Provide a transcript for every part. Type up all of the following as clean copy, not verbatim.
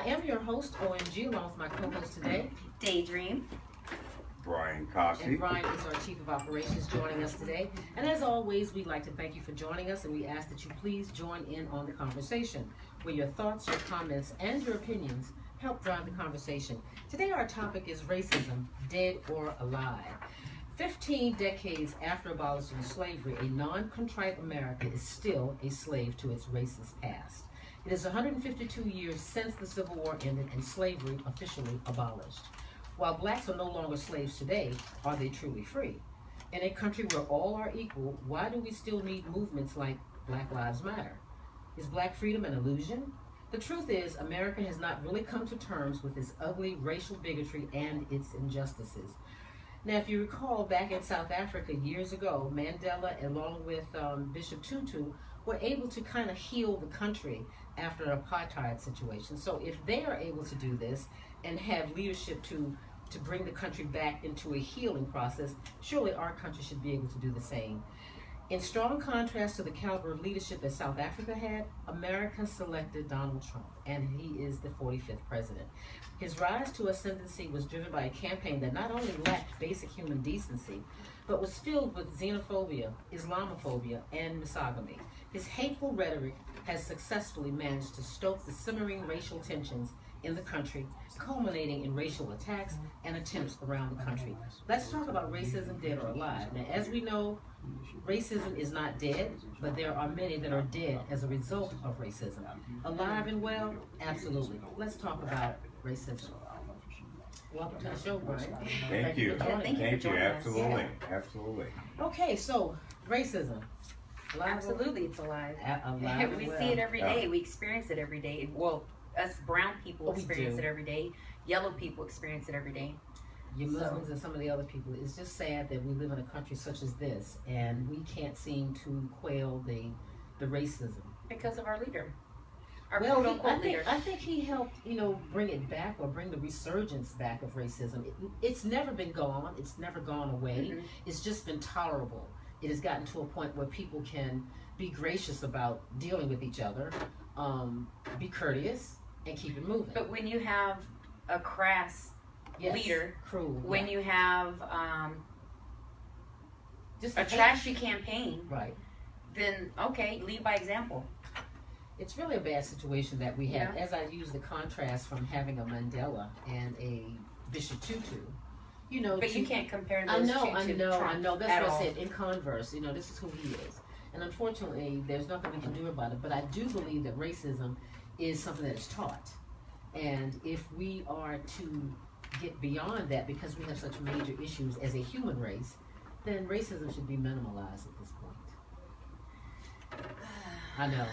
I am your host, OMG, along with my co-host today, Daydream. Brian and Cossey. Brian is our Chief of Operations joining us today. And as always, we'd like to thank you for joining us, and we ask that you please join in on the conversation, where your thoughts, your comments, and your opinions help drive the conversation. Today our topic is racism, dead or alive. 15 decades after abolishing slavery, a non-contrite America is still a slave to its racist past. It is 152 years since the Civil War ended and slavery officially abolished. While blacks are no longer slaves today, are they truly free? In a country where all are equal, why do we still need movements like Black Lives Matter? Is black freedom an illusion? The truth is, America has not really come to terms with its ugly racial bigotry and its injustices. Now, if you recall, back in South Africa years ago, Mandela, along with Bishop Tutu, were able to kind of heal the country after an apartheid situation. So if they are able to do this and have leadership to bring the country back into a healing process, surely our country should be able to do the same. In strong contrast to the caliber of leadership that South Africa had, America selected Donald Trump, and he is the 45th president. His rise to ascendancy was driven by a campaign that not only lacked basic human decency, but was filled with xenophobia, Islamophobia, and misogyny. His hateful rhetoric has successfully managed to stoke the simmering racial tensions in the country, culminating in racial attacks and attempts around the country. Let's talk about racism, dead or alive. Now, as we know, racism is not dead, but there are many that are dead as a result of racism. Alive and well? Absolutely. Let's talk about racism. Welcome to the show, Brian. Thank you. Thank you for joining us. Absolutely. Absolutely. Okay, so racism. Alive Absolutely, it's alive. alive and We well. see it every day. We experience it every day. Well, us brown people we experience do. it every day. Yellow people experience it every day. You So- Muslims and some of the other people. It's just sad that we live in a country such as this, and we can't seem to quell the racism. Because of our leader. Our Well, quote unquote leader. I think he helped, bring it back or bring the resurgence back of racism. It's never been gone. It's never gone away. Mhm. It's just been tolerable. It has gotten to a point where people can be gracious about dealing with each other, be courteous, and keep it moving. But when you have a crass Yes, leader, cruel. when yeah. you have just a the hate- trashy campaign, right. then okay, lead by example. It's really a bad situation that we have. Yeah. As I use the contrast from having a Mandela and a Bishop Tutu, But you can't compare I those know, two I to know, Trump I know. That's at what I all. said. In converse, this is who he is, and unfortunately, there's nothing we can do about it. But I do believe that racism is something that is taught, and if we are to get beyond that, because we have such major issues as a human race, then racism should be minimalized at this point. I know.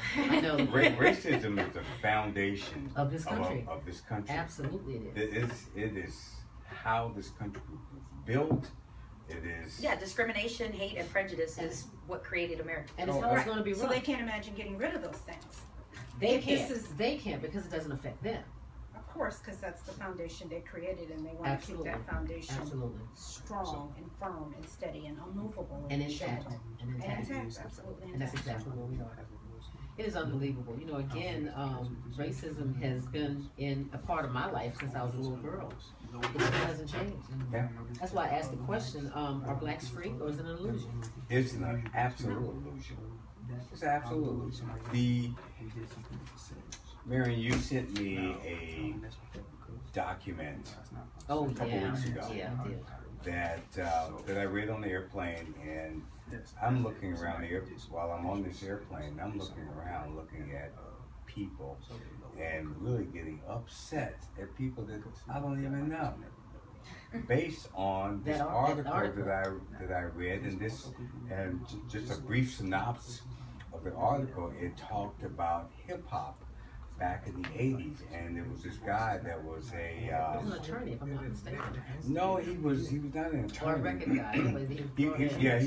Racism is the foundation Of this country. Of this country. Absolutely, it is. It is how this country was built. It is. Yeah, discrimination, hate, and prejudice is what created America. And it's how it's going to be So run. they can't imagine getting rid of those things. They If can't. this is- They can't because it doesn't affect them. Of course, because that's the foundation they created, and they want Absolutely. to keep that foundation Absolutely. strong and firm and steady and unmovable And intact. intact. And And intact. intact, absolutely And that's intact. exactly where we are. It is unbelievable. Again, racism has been in a part of my life since I was a little girl. It just hasn't changed. Yeah. That's why I asked the question, are blacks free or is it an illusion? It's an absolute illusion. It's an absolute illusion. Marion, you sent me a document Oh, a couple yeah. weeks ago Yeah, I did. that I read on the airplane, and I'm looking around the while I'm on this airplane. I'm looking around, looking at people, and really getting upset at people that I don't even know. Based on this That article that I read, and just a brief synopsis of the article, it talked about hip hop back in the '80s, and there was this guy that was He was an attorney, if I'm not mistaken. no, he was not an Or a attorney. record guy. But he was brought in. Yeah,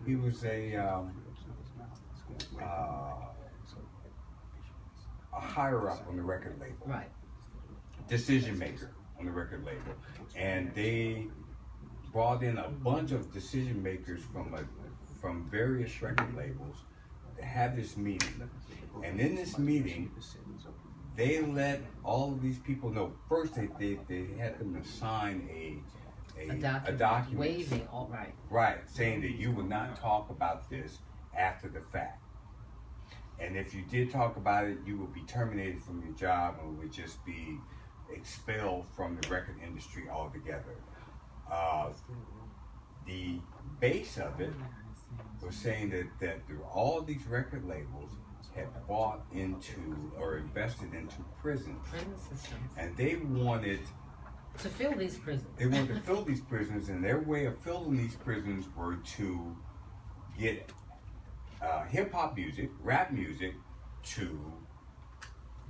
he was a higher up on the record label, Right. decision maker on the record label, and they brought in a bunch of decision makers from various record labels to have this meeting. And in this meeting, they let all of these people know. First, they had them to sign a document. Waiving, all right. Right, saying that you would not talk about this after the fact. And if you did talk about it, you would be terminated from your job and would just be expelled from the record industry altogether. The base of it was saying that all these record labels had bought into or invested into prisons. Prison systems. And they wanted To fill these prisons. They wanted to fill these prisons, and their way of filling these prisons were to get hip hop music, rap music, to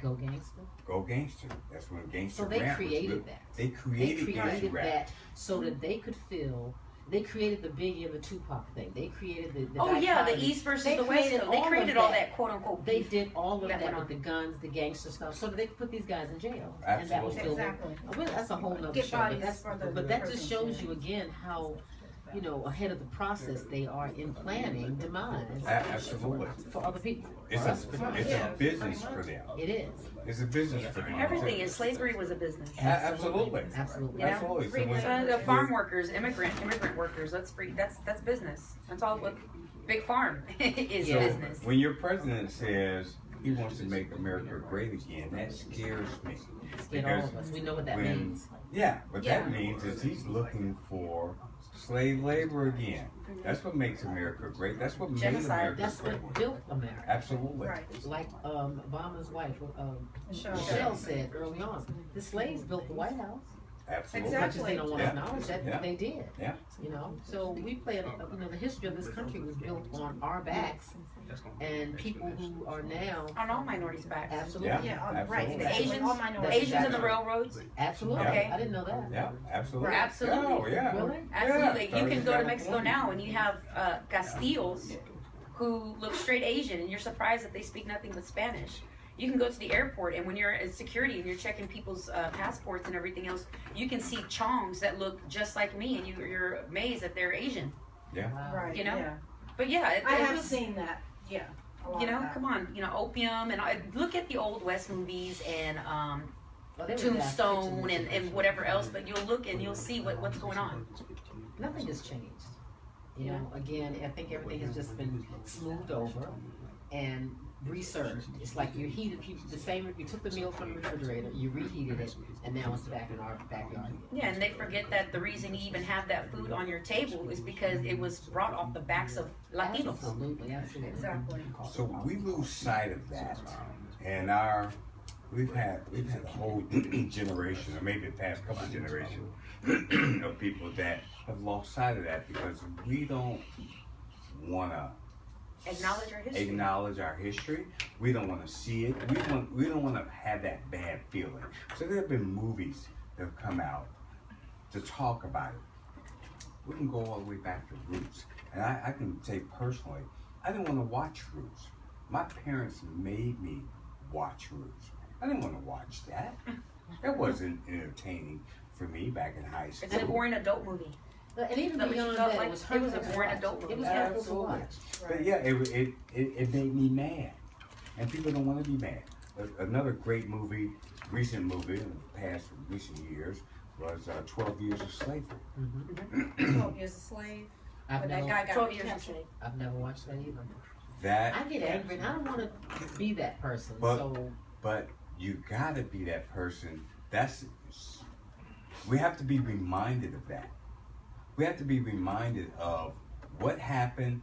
Go gangster. go gangster. That's when gangster So they rap was created built. that. They created gangster rap. that so that they could fill. They created the Biggie and the Tupac thing. They created the Oh yeah, the dichotomy. East versus They the West. created Coast. They all of created all that. that quote unquote. They beef. did all of that that went with on. the guns, the gangster stuff, so that they could put these guys in jail. Absolutely. And that was filled in. Exactly. Well, that's a whole nother Get show. bodies But, that's, for the but that just prisons, shows yeah. you again how, ahead of the process they are in planning demise Absolutely. for other people. It's For us, for a business for them. It is. It's a business for them. Everything is slavery was a business. Absolutely. Absolutely. You know, Absolutely. So when- So the farm workers, immigrant workers. That's free. That's business. That's all. What big farm is So business. when your president says he wants to make America great again, that scares me. Scared all of us. We know what that when- means. Yeah, what Yeah. that means is he's looking for slave labor again. That's what makes America great. That's what made Genocide. America That's great. what built America. Absolutely. Right. Like Obama's wife, Michelle. Michelle said early on, the slaves built the White House. Absolutely. As much as they don't want to Yeah. acknowledge that, Yeah. they did. Yeah. So we play, the history of this country was built on our backs, and people who are now On all minorities' backs. absolutely, Yeah. Yeah, right. Absolutely. The exactly. Asians, All the minorities. Asians in the exactly. railroads. absolutely. Okay. I didn't know that. Yeah, absolutely. Absolutely. Oh, yeah. Really? Absolutely. Yeah. You can go to Started Mexico California. now and you have Castillos who look straight Asian, and you're surprised that they speak nothing but Spanish. You can go to the airport, and when you're at security and you're checking people's passports and everything else, you can see Chongs that look just like me, and you're amazed that they're Asian. Yeah. Wow. Right. You know? Yeah. But yeah, I it have was, seen that. Yeah. a lot you know, of that. come on, opium, and I look at the old West movies and Well, they were Tombstone that- and whatever else, but you'll look and you'll see what's going on. Nothing has changed. Again, I think everything has just been smoothed over and researched. It's like you heated the same. You took the meal from the refrigerator, you reheated it, and now it's back in our backyard again. Yeah, and they forget that the reason you even have that food on your table is because it was brought off the backs of Latinos. Absolutely, absolutely. Exactly. So we lose sight of that, and we've had a whole generation, or maybe the past couple of generations, of people that have lost sight of that because we don't want to Acknowledge our history. acknowledge our history. We don't want to see it. We don't want to have that bad feeling. So there have been movies that have come out to talk about it. We can go all the way back to Roots, and I can say personally, I didn't want to watch Roots. My parents made me watch Roots. I didn't want to watch that. That wasn't entertaining for me back in high school. It's a boring adult movie. And even But beyond you felt that, like it was it was a hurtful to boring watch. adult movie. It was hurtful to Absolutely. watch. But yeah, it made me mad, and people don't want to be mad. Another great movie, recent movie in the past recent years, was 12 Years of Slavery. 12 years a slave. I've But that never, guy got 12 years recaptured. I've never watched that either. That, I get angry, and I don't want to be that person. But- So but you gotta be that person. We have to be reminded of that. We have to be reminded of what happened,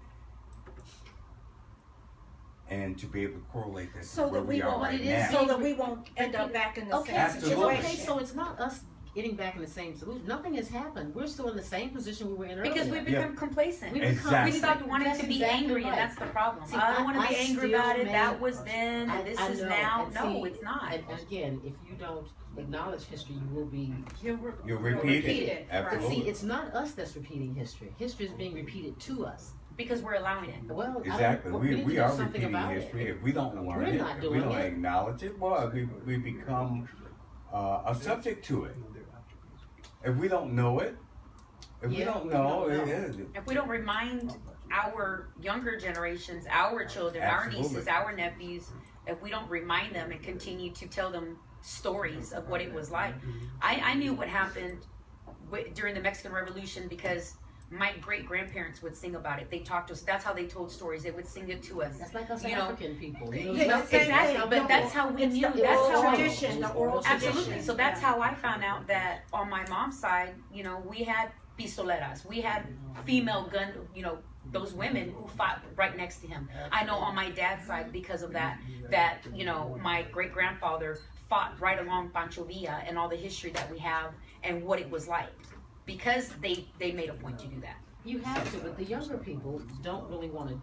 and to be able to correlate that So to where that we we are won't, right it is now. so that we won't end up back in the okay, same Absolutely. okay, situation. so it's not us getting back in the same solution. Nothing has happened. We're still in the same position we were in earlier. Because we become complacent. We Exactly. We stopped wanting That's to be exactly angry, right. and that's the problem. See, I don't want to I be angry still about it. may- That was then, and this I is know, now. and No, see, it's not. And again, if you don't acknowledge history, you will be. You'll You'll repeat repeat it. it, But Absolutely. see, it's not us that's repeating history. History is being repeated to us. Because we're allowing it. Well, Exactly. we need to We do are something repeating about history. it. If we don't learn We're it, not if we doing don't it. acknowledge it, well, we become a subject to it. If we don't know it, if we Yeah, don't we know, don't know. If we don't remind our younger generations, our children, our Absolutely. nieces, our nephews, if we don't remind them and continue to tell them stories of what it was like. I knew what happened during the Mexican Revolution because my great grandparents would sing about it. They talked to us. That's how they told stories. They would sing it to us. That's like us You know, African people. Yeah, You know, yeah, Exactly, but that's how we knew. the That's oral how tradition, the oral Absolutely. tradition. So that's how I found out that on my mom's side, you know, we had pistoleras. We had female gun, you know, those women who fought right next to him. I know on my dad's side because of that, you know, my great grandfather fought right along Pancho Villa and all the history that we have and what it was like because they made a point to do that. You have to, but the younger people don't really want to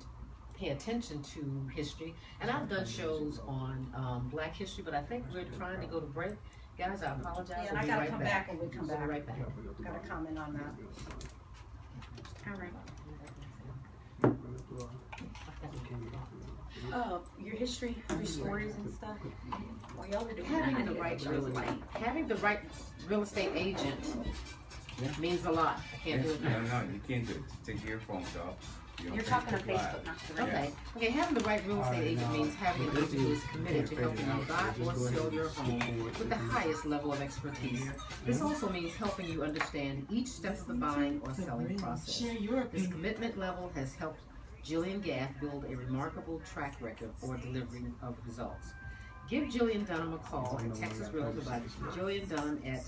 pay attention to history. And I've done shows on Black history, but I think we're trying to go to break. Guys, I apologize. Yeah, and We'll I be gotta right come back when we come We'll be back. right back. Gotta comment on that. All right. Your history, your stories and stuff. While y'all are doing that, I Having the need right to real estate agent means a lot. I can't do it now. No, you can't do it. Take your earphones off. You don't You're take talking on it live. Facebook, not the radio. Okay, having the right real estate agent means having an agent who is committed to helping you buy or sell your home with the highest level of expertise. This also means helping you understand each step of the buying or selling process. This commitment level has helped Jillian Gath build a remarkable track record for delivering of results. Give Jillian Dunham a call at Texas Realtor by Jillian Dunham at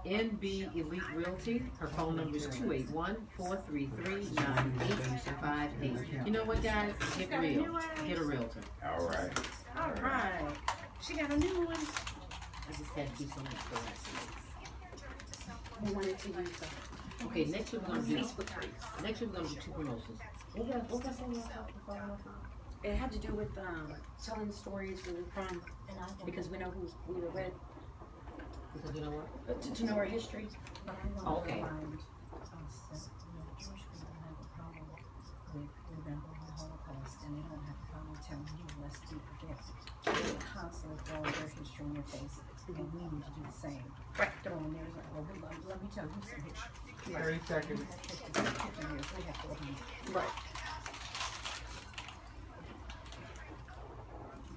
NB Elite Realty. Her phone number is 281-433-9858. You know what, guys? Get real. Get a realtor. All right. All right. She got a new one. I just had to do so much for that. We wanted to use Okay, next week we're gonna do Facebook free. two promotions. What got something else? It had to do with telling stories where we're from, because we know who we were with, Because you know what? to know our history. Okay. Jewish people have a problem with remembering the Holocaust, and they don't have a problem telling you lest you forget. They constantly throw their history in your face, and we need to do the same. Right. Throwing theirs like, well, let me tell you some history. 30 seconds. We have 50 years, we have 400. Right.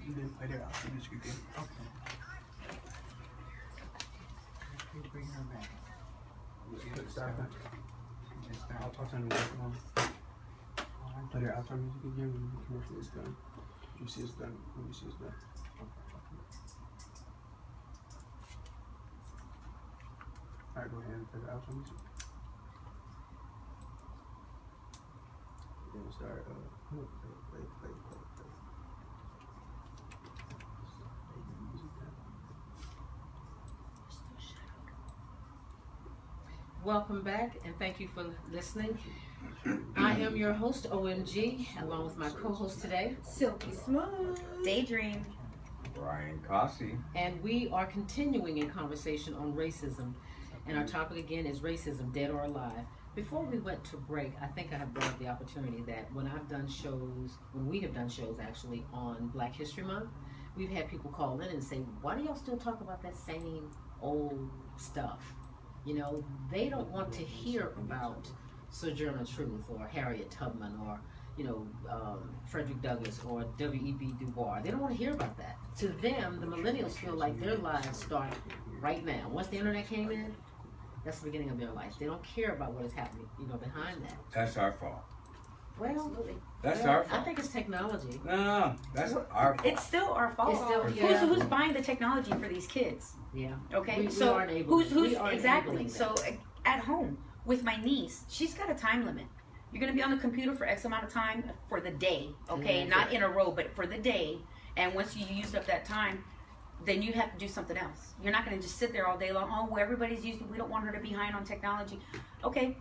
You didn't play that after this weekend. Okay. You bring her back. Start that. I'll talk to him later on. Play the outro music again when the commercial is done. You see it's done. When you see it's done. Alright, go ahead and play the outro music. Then we'll start, play. Welcome back and thank you for listening. I am your host, OMG, along with my co-host today. Silky smooth. Daydream. Brian Cossey. And we are continuing a conversation on racism. And our topic again is racism, dead or alive. Before we went to break, I think I have brought up the opportunity that when we have done shows actually on Black History Month, we've had people call in and say, why do y'all still talk about that same old stuff? You know, they don't want to hear about Sojourner Truth or Harriet Tubman or, you know, Frederick Douglass or W.E.B. Du Bois. They don't want to hear about that. To them, the millennials feel like their lives start right now. Once the internet came in, that's the beginning of their life. They don't care about what is happening, you know, behind that. That's our fault. Well, That's our fault. I think it's technology. No, that's our fault. It's still our fault. It's still, yeah. Who's buying the technology for these kids? Yeah. Okay, We so aren't able who's we aren't exactly? enabling So at home with my niece, she's got a time limit. You're gonna be on the computer for X amount of time for the day, okay? Mhm. Not in a row, but for the day. And once you used up that time, then you have to do something else. You're not gonna just sit there all day long. Oh, well, everybody's using. We don't want her to be behind on technology. Okay,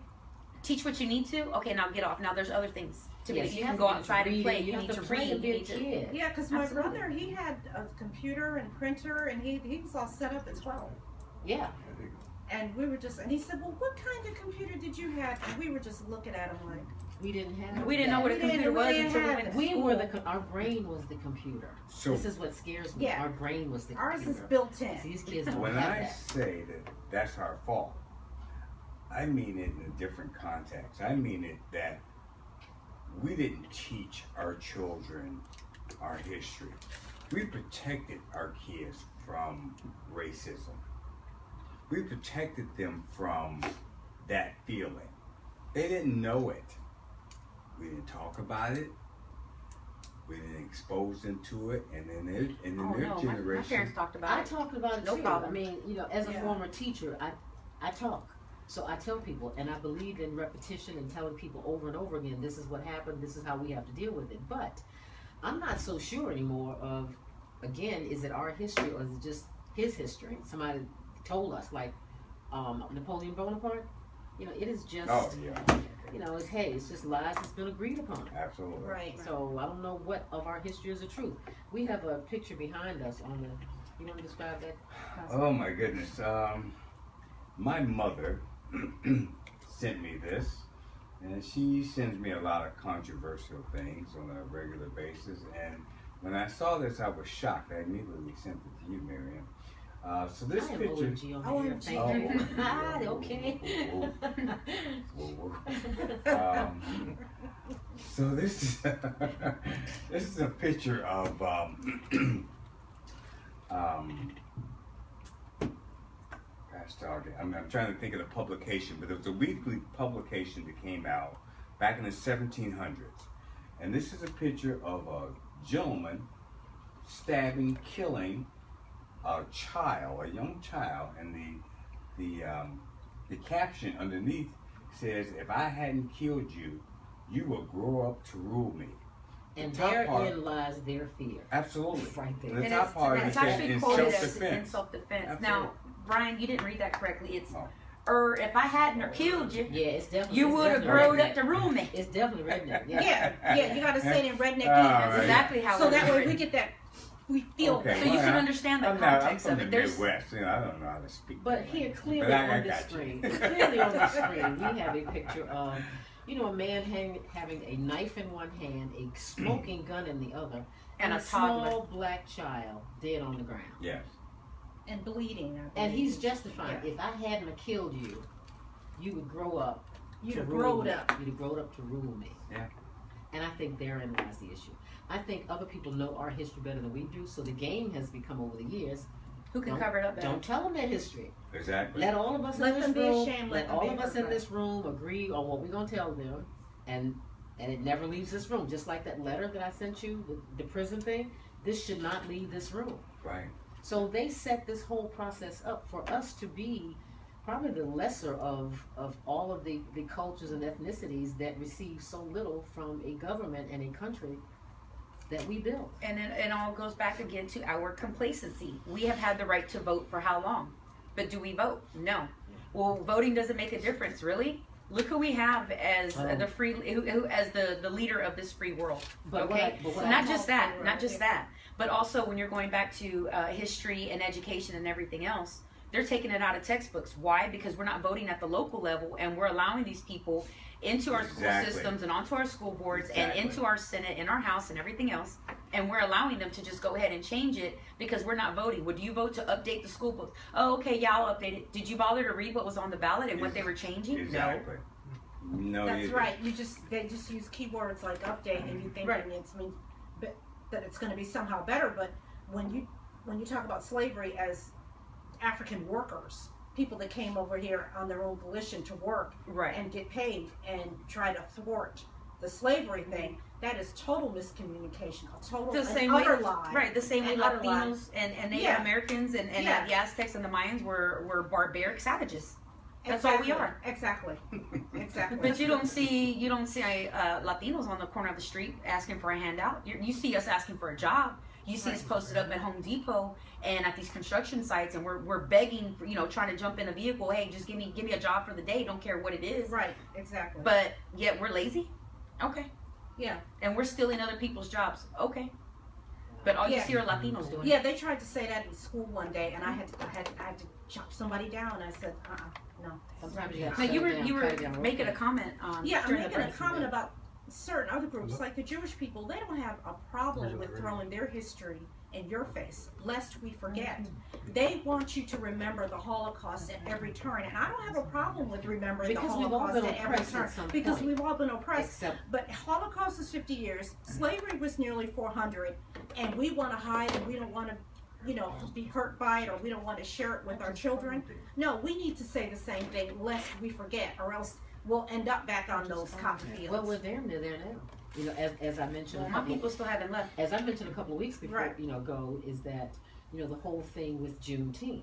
teach what you need to. Okay, now get off. Now there's other things to Yes, do. you You have can go to outside and read play. it. You You need have to to play read. and be You a need to. kid. Yeah, because my Absolutely. brother, he had a computer and printer, and he was all set up at 12. Yeah. And we were just, and he said, well, what kind of computer did you have? And we were just looking at him like, We didn't have We didn't know what a We didn't- computer we was didn't until we have went it. to We school. were our brain was the computer. So This is what scares me. Yeah. Our brain was the ours computer. is built in. These kids don't when have I that. say that that's our fault, I mean it in a different context. I mean it that we didn't teach our children our history. We protected our kids from racism. We protected them from that feeling. They didn't know it. We didn't talk about it. We didn't expose them to it, and then their My generation. parents talked about I it. talked about it No too. problem. I mean, as a Yeah. former teacher, I talk. So I tell people, and I believe in repetition and telling people over and over again, this is what happened, this is how we have to deal with it. But I'm not so sure anymore of, again, is it our history or is it just his history? Somebody told us, like Napoleon Bonaparte, it is just, Oh yeah, it's just lies that's been agreed upon. absolutely. Right. So I don't know what of our history is the truth. We have a picture behind us on the, you want to describe that? Oh my goodness. My mother sent me this, and she sends me a lot of controversial things on a regular basis. And when I saw this, I was shocked. I immediately sent it to you, Miriam. So this I am picture. OMG on here. Thank you. Ah, okay. Whoa. So this is this is a picture of gosh dog it. I'm trying to think of the publication, but it was a weekly publication that came out back in the 1700s, and this is a picture of a gentleman stabbing, killing a young child, and the caption underneath says, "If I hadn't killed you, you will grow up to rule me." And The top therein part- lies their fear. Absolutely. Right there. The And top part it's is actually in quoted as in self-defense. self-defense. Now, Absolutely. Brian, you didn't read that correctly. It's, Oh. if I hadn't killed you, Yeah, it's definitely. you it's would have definitely grown redneck. up to rule me. It's definitely redneck. Yeah. Yeah, you gotta say it in redneck All That's right. exactly how so it was that way we written. get that, we feel Okay. So you Well, can understand the I'm context from of the it. There's Midwest. I don't know how to speak. But that here, language. clearly But I on the got you. screen, clearly on the screen, we have a picture of, a man having a knife in one hand, a smoking gun in the other, And and a a small toddler. black child dead on the ground. Yes. and bleeding. I believe. And he's justifying, Yeah. if I hadn't have killed you, you would grow up. You'd to have rule growed me. up. You'd have grown up to rule me. Yeah. And I think therein lies the issue. I think other people know our history better than we do, so the game has become over the years. who can Don't- cover it up better? Don't tell them their history. Exactly. Let all of us Let in them this be room. ashamed, Let let them all be of us in hurt. this room agree on what we're gonna tell them, and it never leaves this room. Just like that letter that I sent you, the prison thing. This should not leave this room. Right. So they set this whole process up for us to be probably the lesser of all of the cultures and ethnicities that receive so little from a government and a country that we built. And it all goes back again to our complacency. We have had the right to vote for how long? But do we vote? No. Well, voting doesn't make a difference, really. Look who we have as the free, who as the leader of this free world. But Okay, what so I not call just that, for, not just that, but also when you're going back to history and education and everything else, they're taking it out of textbooks. Why? Because we're not voting at the local level, and we're allowing these people into our school Exactly. systems and onto our school boards and Exactly. into our Senate, in our House, and everything else. And we're allowing them to just go ahead and change it because we're not voting. Would you vote to update the school books? Oh, okay, yeah, I'll update it. Did you bother to read what was on the ballot and what they were changing? Exactly. No, That's you right. They just use keywords like update, and you think Right. it's means that it's going to be somehow better. But when you talk about slavery as African workers, people that came over here on their own volition to work Right. and get paid and try to thwart the slavery thing, that is total miscommunication, a total The an same way, utter lie. right? The same way An utter lie. Latinos and Native Yeah. Americans and Yeah. the Aztecs and the Mayans were barbaric savages. That's all we are. Exactly. Exactly. But you don't see Latinos on the corner of the street asking for a handout. You see us asking for a job. You see us posted up at Home Depot and at these construction sites, and we're begging for, trying to jump in a vehicle. Hey, just give me a job for the day. Don't care what it is. Right. Exactly. But yet we're lazy. Okay. Yeah. And we're stealing other people's jobs. Okay. But all you Yeah. see are Latinos doing it. Yeah, they tried to say that in school one day, and I had to chop somebody down. I said, no. Sometimes you have No, to you shut were it down, you cut were it down real making a quick. comment Yeah, I'm during the making a break. comment about certain other groups, like the Jewish people. They don't have a problem with throwing their history in your face, lest we forget. They want you to remember the Holocaust at every turn, and I don't have a problem with remembering Because the we've all Holocaust been at every oppressed turn, at some because point. we've all been oppressed. Except But Holocaust is 50 years, slavery was nearly 400, and we want to hide, and we don't want to, be hurt by it, or we don't want to share it with our children. No, we need to say the same thing, lest we forget, or else we'll end up back on those cotton fields. well, we're there now. As I mentioned, Well, my people still haven't left. as I mentioned a couple of weeks before, Right. ago, is that the whole thing with Juneteenth.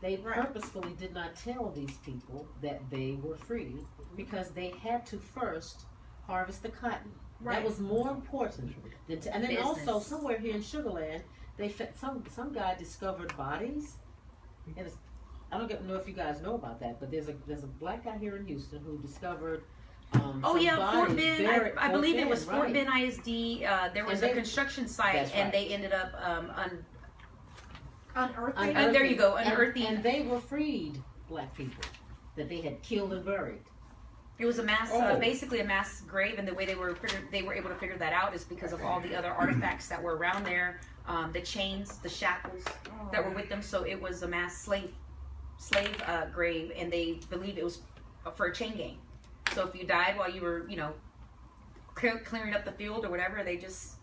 They Right. purposefully did not tell these people that they were free because they had to first harvest the cotton. Right. That was more important than and then also Business. somewhere here in Sugarland, some guy discovered bodies, and I don't know if you guys know about that, but there's a black guy here in Houston who discovered. Oh some yeah, Fort bodies Ben. buried- I believe it was Fort right. Ben ISD. There was And a they- construction site, That's and right. they ended up Unearthing. there you go, And- unearthing. and they were freed black people that they had killed and buried. It was a mass, Oh. basically a mass grave, and the way they were able to figure that out is because of all the other artifacts that were around there, the chains, the shackles that were with them. So it was a mass slave grave, and they believed it was for a chain gang. So if you died while you were, clearing up the field or whatever, they just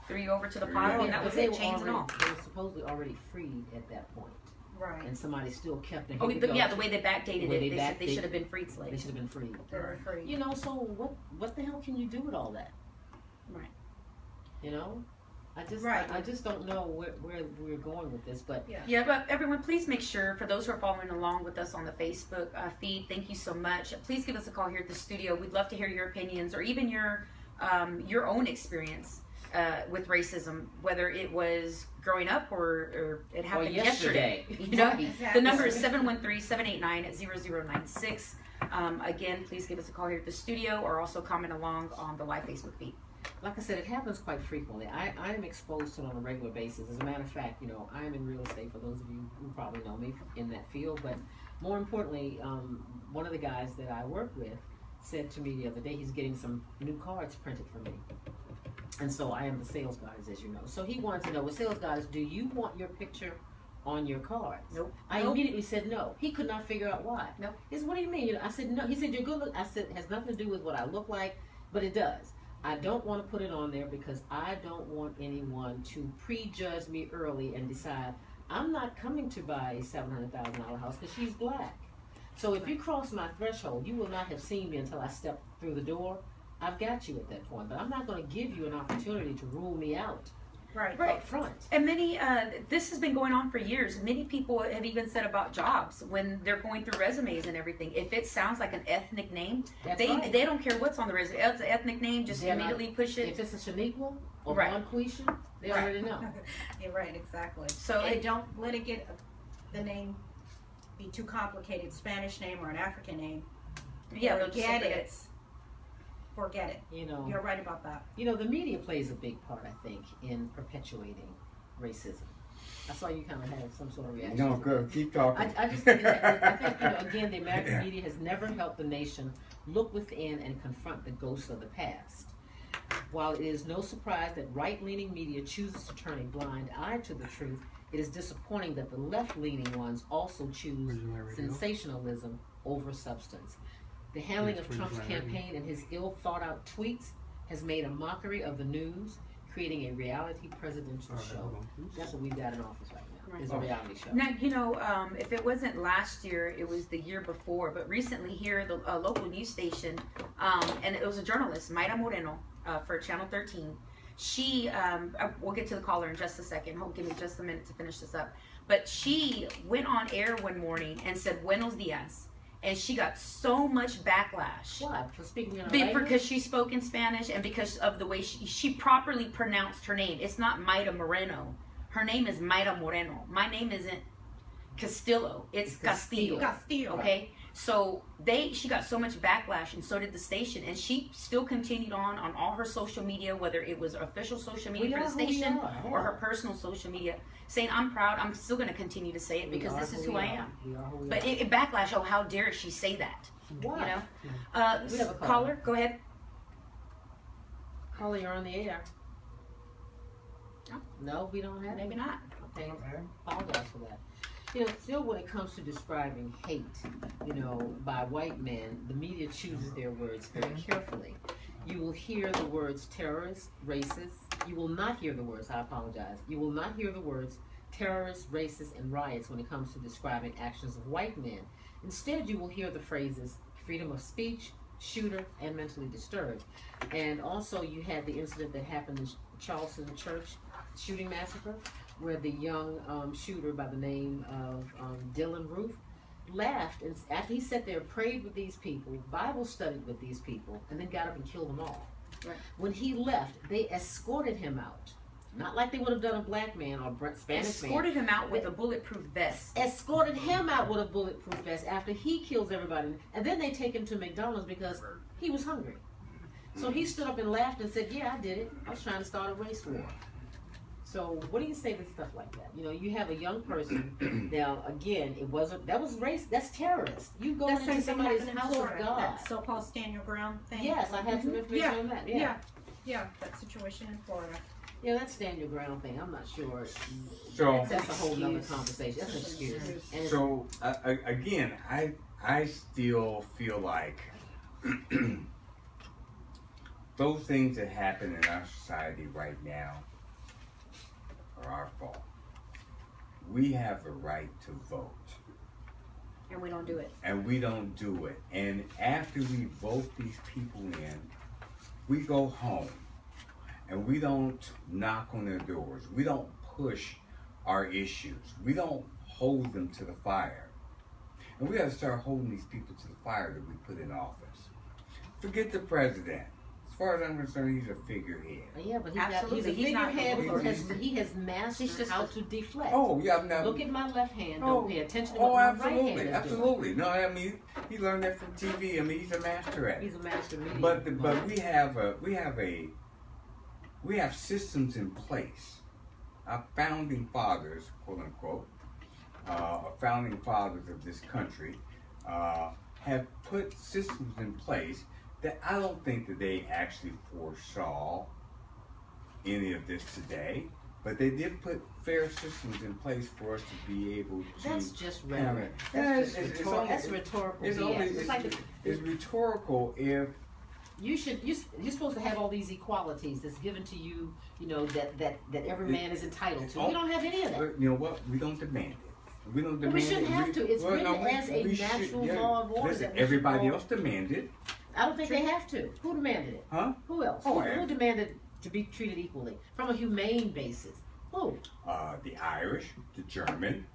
threw you over to the pile, and that But was they it, were chains and all. They were supposedly already freed at that point, Right. and somebody still kept them. Oh, Here we go. yeah, the way they backdated The way it, they they said they backdate- should have been freed They slaves. should have been freed. They were free. So what the hell can you do with all that? Right. Right. I just don't know where we're going with this, but Yeah, but everyone, please make sure, for those who are following along with us on the Facebook feed, thank you so much. Please give us a call here at the studio. We'd love to hear your opinions or even your own experience with racism, whether it was growing up or it happened yesterday. Exactly. The number is 713-789-0096. Again, please give us a call here at the studio or also comment along on the live Facebook feed. like I said, it happens quite frequently. I am exposed to it on a regular basis. As a matter of fact, I am in real estate, for those of you who probably know me in that field. But more importantly, one of the guys that I work with said to me the other day, he's getting some new cards printed for me. And so I am the sales guys, as you know. So he wanted to know, well, sales guys, do you want your picture on your cards? Nope. I Nope. immediately said no. He could not figure out why. Nope. He said, what do you mean? I said, no. He said, you're good look. I said, it has nothing to do with what I look like, but it does. I don't want to put it on there because I don't want anyone to prejudge me early and decide I'm not coming to buy a $700,000 house because she's black. So if you cross my threshold, you will not have seen me until I step through the door. I've got you at that point, but I'm not going to give you an opportunity to rule me out Right. Right. up front. And many, this has been going on for years. Many people have even said about jobs when they're going through resumes and everything. If it sounds like an ethnic name, That's they right. they don't care what's on the resume. It's an ethnic name, just They're not- immediately push it. If it's a Shaniqua or Right. Bonquisha, they Right. already know. You're right, exactly. So And it, don't let it get the name be too complicated, Spanish name or an African name. yeah, they'll just Forget forget it. Forget it. You're right about that. The media plays a big part, I think, in perpetuating racism. I saw you kind of have some sort of reaction. No, to that. good. Keep talking. I just think, again, the American media has never helped the nation look within and confront the ghosts of the past. While it is no surprise that right-leaning media chooses to turn a blind eye to the truth, it is disappointing that the left-leaning ones also choose sensationalism over substance. The handling of Trump's campaign and his ill-thought-out tweets has made a mockery of the news, creating a reality presidential show. That's what we've got in office right now, is a reality show. now, if it wasn't last year, it was the year before. But recently here, the local news station, and it was a journalist, Mayra Moreno, for Channel 13. She, we'll get to the caller in just a second. Give me just a minute to finish this up. But she went on air one morning and said, "Buenos dias." And she got so much backlash. Why? For speaking in a language? Because she spoke in Spanish and because of the way she properly pronounced her name. It's not Mayra Moreno. Her name is Mayra Moreno. My name isn't Castillo. It's Castillo. Castillo. Okay? So she got so much backlash, and so did the station, and she still continued on all her social media, whether it was official social media for the station or her personal social media, saying, "I'm proud. I'm still going to continue to say it because this is who I am." We are who we But are. it backlash. Oh, how dare she say that? Why? You know. We have a caller. Caller, go ahead. Caller, you're on the air. No, we don't have. Maybe not. Okay, apologize for that. You know, still when it comes to describing hate, you know, by white men, the media chooses their words very carefully. You will hear the words terrorist, racist. You will not hear the words, I apologize. You will not hear the words terrorists, racists, and riots when it comes to describing actions of white men. Instead, you will hear the phrases freedom of speech, shooter, and mentally disturbed. And also, you had the incident that happened in Charleston Church shooting massacre, where the young shooter by the name of Dylan Roof laughed, and after he sat there, prayed with these people, Bible studied with these people, and then got up and killed them all. Right. When he left, they escorted him out. Not like they would have done a black man or Spanish Escorted man. him out with a bulletproof vest. Escorted him out with a bulletproof vest after he kills everybody. And then they take him to McDonald's because he was hungry. So he stood up and laughed and said, yeah, I did it. I was trying to start a race war. So what do you say to stuff like that? You know, you have a young person. Now, again, that was race. That's terrorist. You go into somebody's house of God. That so-called stand your ground thing. Yes, I have some information on that. Yeah, that situation in Florida. Yeah, that stand your ground thing. I'm not sure. So That's a whole nother conversation. That's an excuse. And So again, I still feel like those things that happen in our society right now are our fault. We have the right to vote, And we don't do it. and we don't do it. And after we vote these people in, we go home, and we don't knock on their doors. We don't push our issues. We don't hold them to the fire. And we got to start holding these people to the fire that we put in office. Forget the president. As far as I'm concerned, he's a figurehead. yeah, but he's Absolutely. a He's not figurehead the because he has mastered He's just how to deflect. Oh, yeah. Now, Look at my left hand. Oh, Don't pay attention to oh, what my right absolutely, hand is doing. absolutely. No, I mean, he learned that from TV. I mean, he's a master at it. He's a master media. But we have systems in place. Our founding fathers, quote unquote, our founding fathers of this country, have put systems in place that I don't think that they actually foresaw any of this today. But they did put fair systems in place for us to be able to. That's just rhetoric. Yeah, That's rhetorical It's BS. it's rhetorical if You're supposed to have all these equalities that's given to you, you know, that every man is entitled to. We don't have any of that. But you know what? We don't demand it. We don't demand We shouldn't it. have to. It's written as a natural law of order. Listen, that we should everybody all- else demanded. I don't think they have to. Who demanded it? Huh? Who else? Oh, Who demanded to be treated equally from a humane basis? Who? The Irish, the German,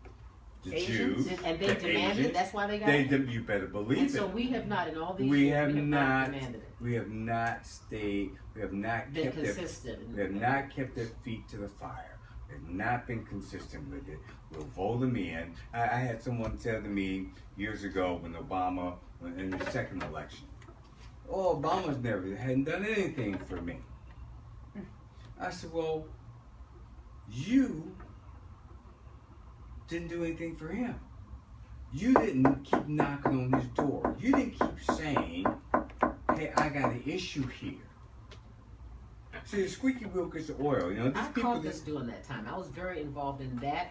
the Asians? Jews, And they the demanded. Asians. That's why they got it. You better believe And it. so we have not, in all these we years, have not. demanded it. We have not stayed. We have not Been kept consistent. We have not kept their feet to the fire. They've not been consistent with it. We'll vote them in. I had someone tell to me years ago when Obama, in the second election, oh, Obama's hadn't done anything for me. I said, well, you didn't do anything for him. You didn't keep knocking on his door. You didn't keep saying, hey, I got an issue here. See, the squeaky wheel gets the oil. You know, these I people. caught this during that time. I was very involved in that.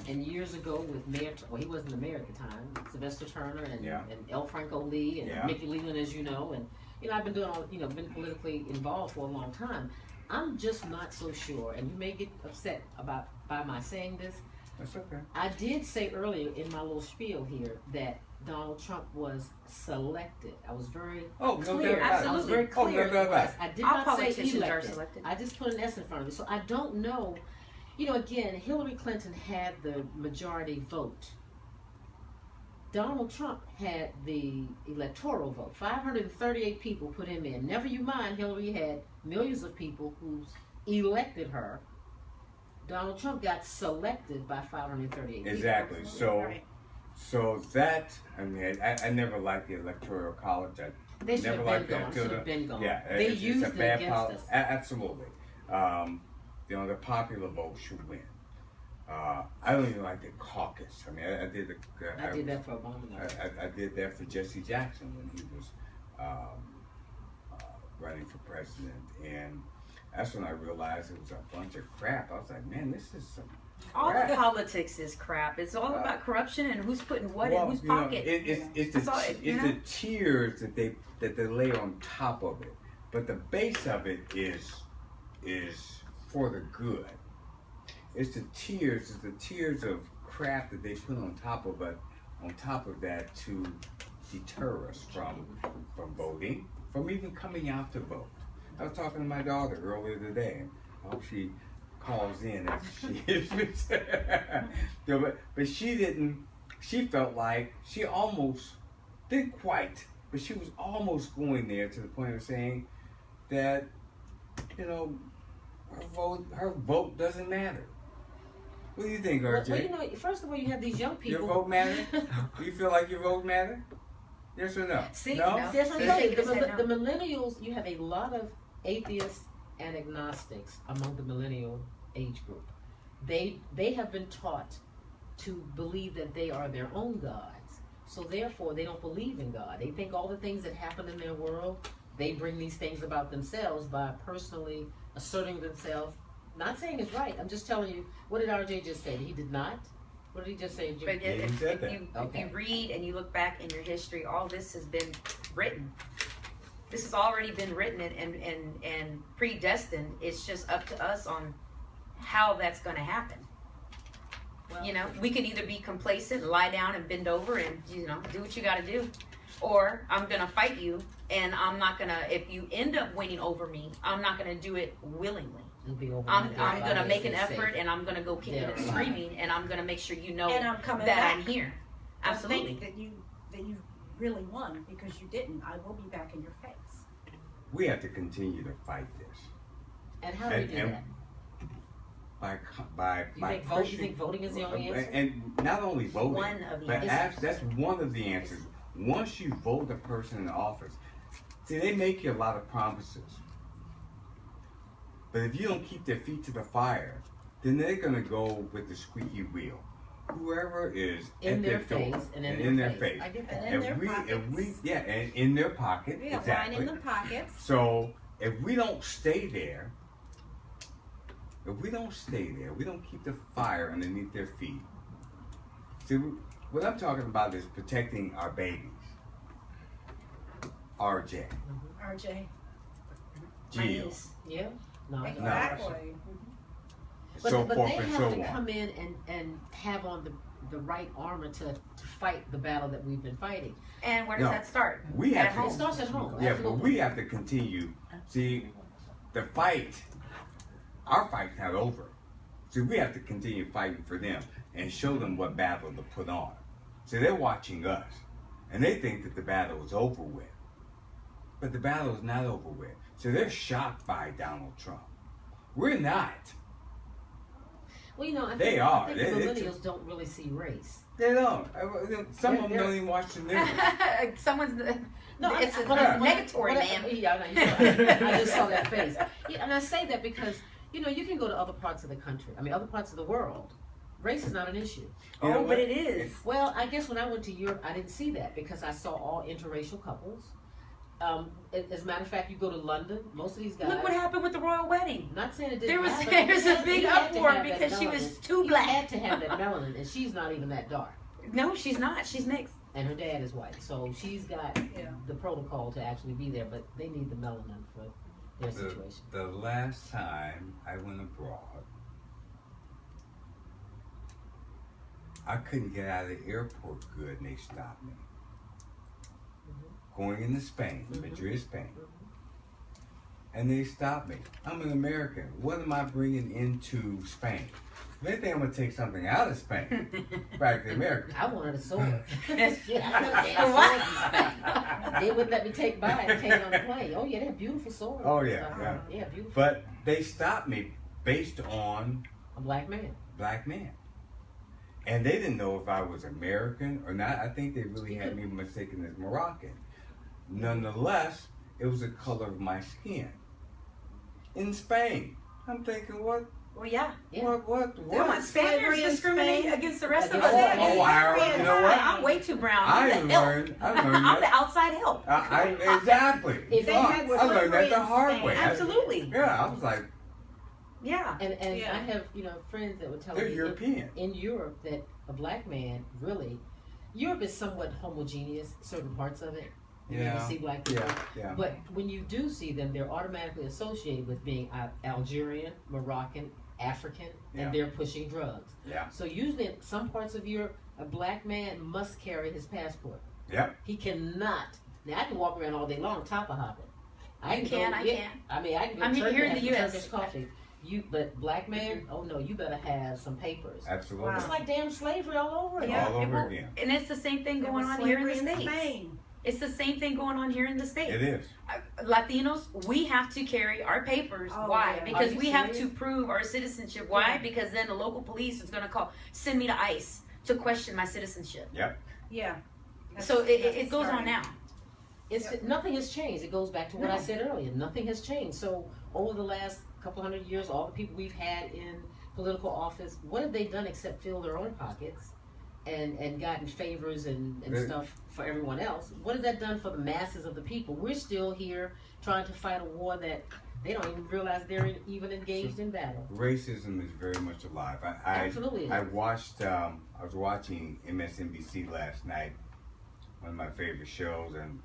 And years ago with Mayor, well, he wasn't the mayor at the time, Sylvester Turner and L. Franco Lee and Mickey Leland, as you know. And, you know, I've been doing all, you know, been politically involved for a long time. I'm just not so sure, and you may get upset by my saying this. That's okay. I did say earlier in my little spiel here that Donald Trump was selected. I was very clear. I was very clear. I did not say elected. I just put an S in front of it. So I don't know. You know, again, Hillary Clinton had the majority vote. Donald Trump had the electoral vote. 538 people put him in. Never you mind, Hillary had millions of people who elected her. Donald Trump got selected by 538 people. Exactly. So that, I mean, I never liked the Electoral College. They should never have liked been that. gone. Should have been gone. Yeah, they it's used a it bad against us. Absolutely. You know, the popular vote should win. I don't even like the caucus. I mean, I did that for Obama. I did that for Jesse Jackson when he was running for president, and That's when I realized it was a bunch of crap. I was like, man, this is some All crap. the politics is crap. It's all about corruption and who's putting what Well, in whose you know, pocket. it's That's all you know? the tears that they lay on top of it, but the base of it is for the good. It's the tears of crap that they put on top of it, on top of that to deter us from voting, from even coming out to vote. I was talking to my daughter earlier today. I hope she calls in if she is. But she didn't. She felt like she almost didn't quite, but she was almost going there to the point of saying that, you know, her vote doesn't matter. What do you think, RJ? Well, you know, first of all, you have these young people. Your vote matter? Do you feel like your vote matter? Yes or no? See, no? that's what I'm See? saying. Just said no. The millennials, you have a lot of atheists and agnostics among the millennial age group. They have been taught to believe that they are their own gods. So therefore, they don't believe in God. They think all the things that happen in their world, they bring these things about themselves by personally asserting themselves. Not saying it's right. I'm just telling you. What did RJ just say? He did not. What did he just say? But Yeah, he if said that. you Okay. read and you look back in your history, all this has been written. This has already been written and predestined. It's just up to us on how that's going to happen. Well, You know, we can either be complacent, lie down and bend over and, you know, do what you got to do. Or I'm going to fight you and I'm not going to, if you end up winning over me, I'm not going to do it willingly. it'll be over I'm with. going to make an Obviously effort safe. and I'm going to go kicking Yeah. and screaming and I'm going to make sure you know And I'm coming that back. I'm here. I Absolutely. think that you really won because you didn't. I will be back in your face. We have to continue to fight this. And how do we do And- that? By You think voting is the only answer? And not only voting, One of the but answers. that's one of the answers. Once you vote a person in office, see, they make you a lot of promises. But if you don't keep their feet to the fire, then they're going to go with the squeaky wheel. Whoever is In at their door, face and and in their face. I get that. And in their pockets. And in their pocket, Yeah, exactly. lining the pockets. So if we don't stay there, we don't keep the fire underneath their feet. See, what I'm talking about is protecting our babies. RJ, RJ. My Jill, niece. Yeah. No. Exactly. so But forth they and have so to on. come in and have on the right armor to fight the battle that we've been fighting. And where does No. that start? We At have It home. starts at home. Yeah, but absolutely. we have to continue. See, the fight, our fight's not over. See, we have to continue fighting for them and show them what battle to put on. See, they're watching us, and they think that the battle is over with. But the battle is not over with. So they're shocked by Donald Trump. We're not. Well, you know, I They think, are. I think They- the millennials don't really see race. They don't. Some of them They're- don't even watch the news. Someone's No, it's but I- negatory, but I- man. Yeah, I know. I just saw that face. Yeah, and I say that because you know you can go to other parts of the country. I mean, other parts of the world. Race is not an issue. You know Oh, what? but it is. Well, I guess when I went to Europe, I didn't see that because I saw all interracial couples. As a matter of fact, you go to London, most of these guys. Look what happened with the royal wedding. Not saying it didn't There was happen. there's a big He had to uproar have that because she melanin. was too He black. had to have that melanin, and she's not even that dark. No, she's not. She's mixed. And her dad is white, so she's got Yeah. the protocol to actually be there, but they need the melanin for their situation. The last time I went abroad, I couldn't get out of the airport good, and they stopped me. Going into Spain, Madrid, Spain. And they stopped me. I'm an American. What am I bringing into Spain? They think I'm going to take something out of Spain, back to America. I wanted a sword. What? They wouldn't let me take by and take it on the plane. Oh yeah, they have beautiful swords. Oh, and yeah, stuff. yeah. Yeah, beautiful. But they stopped me based on A black man. black man. And they didn't know if I was American or not. I think they really had me mistaken as Moroccan. Nonetheless, it was the color of my skin. In Spain, I'm thinking, what Well, yeah. Yeah. What? They want Spaniards Slavery in discriminate Spain. against the rest of Oh, us. oh, I, you know what? I'm way too brown. I I'm the help. learned I'm the that. outside help. Exactly. If they Fuck, had I learned that slavery the in hard Spain. way. Absolutely. Yeah, I was like, Yeah. And Yeah. I have, you know, friends that would tell they're me European. in Europe that a black man really, Europe is somewhat homogeneous, certain parts of it. You never Yeah. see black people. Yeah. But when you do see them, they're automatically associated with being Algerian, Moroccan, African, and Yeah. they're pushing drugs. Yeah. So usually in some parts of Europe, a black man must carry his passport. Yep. He cannot. Now I can walk around all day long top of hopping. I You can. can, Go, I yeah, can't. I mean, I can go I'm to church here and in the have some US. Turkish coffee. But black man, oh no, you better have some papers. Absolutely. Wow. It's like damn slavery all over again. Yeah. All over Well, again. And it's the same thing There going was on here in the slavery States. Spain. It's the same thing going on here in the States. It is. Latinos, we have to carry our papers. Oh, Why? yeah. Because Are you we have to serious? prove our citizenship. Why? Yeah. Because then the local police is going to send me to ICE to question my citizenship. Yeah. So it goes on now. Nothing has changed. It goes back to what I said earlier. Nothing has changed. So over the last couple hundred years, all the people we've had in political office, what have they done except fill their own pockets and gotten favors and They- stuff for everyone else? What has that done for the masses of the people? We're still here trying to fight a war that they don't even realize they're even engaged in battle. Racism is very much alive. I Absolutely. I watched. I was watching MSNBC last night, one of my favorite shows, and